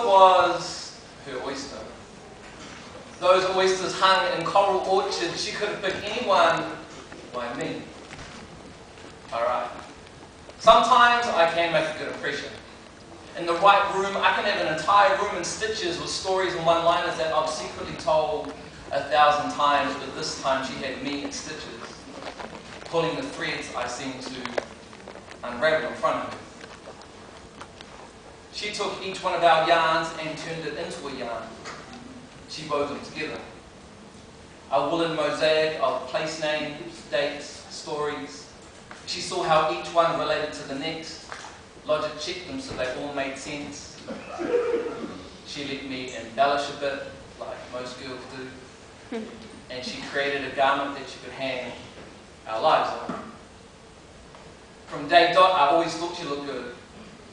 Mother was her oyster. Those oysters hung in coral orchards. She could have picked anyone. Why me? Alright. Sometimes I can make a good impression. In the right room, I can have an entire room in stitches with stories and one-liners that I've secretly told 1,000 times, but this time she had me in stitches, pulling the threads I seemed to unravel in front of her. She took each one of our yarns and turned it into a yarn. She wove them together. A woolen mosaic of place names, dates, stories. She saw how each one related to the next. Logic checked them so they all made sense. She let me embellish a bit, like most girls do. And she created a garment that she could hang our lives on. From day dot, I always thought she looked good.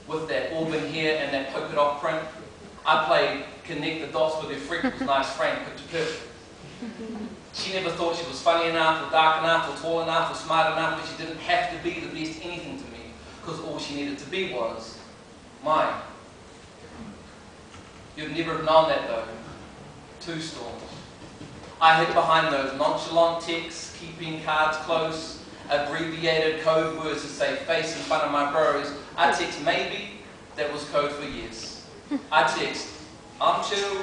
With that auburn hair and that polka dot print, I played connect the dots with her freckles, nice frame, picture perfect. She never thought she was funny enough, or dark enough, or tall enough, or smart enough, but she didn't have to be the best anything to me, because all she needed to be was mine. You'd never have known that though. Two storms. I hid behind those nonchalant texts, keeping cards close, abbreviated code words to say face in front of my bros. I text maybe, that was code for yes. I text I'm chill,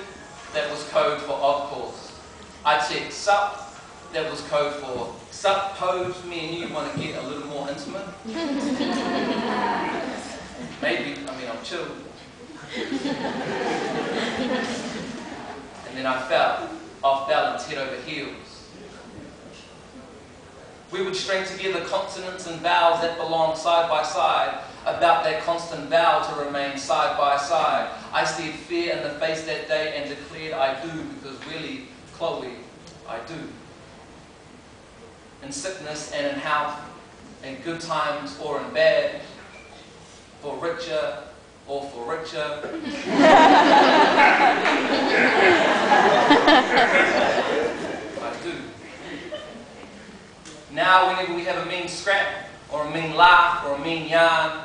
that was code for of course. I text sup, that was code for suppose me and you want to get a little more intimate. Maybe, I'm chill. And then I fell off balance, head over heels. We would string together consonants and vowels that belong side by side, about that constant vow to remain side by side. I stared fear in the face that day and declared I do, because really, Chloe, I do. In sickness and in health, in good times or in bad, for richer or for richer. I do. Now, whenever we have a mean scrap, or a mean laugh, or a mean yarn,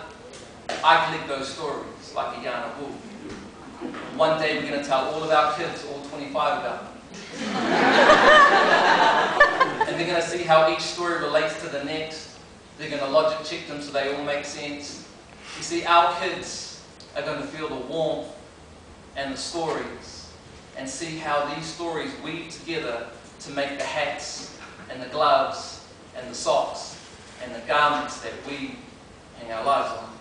I collect those stories like a yarn of wool. One day we're going to tell all of our kids, all 25 about them. And they're going to see how each story relates to the next. They're going to logic check them so they all make sense. You see, our kids are going to feel the warmth and the stories and see how these stories weave together to make the hats and the gloves and the socks and the garments that we hang our lives on.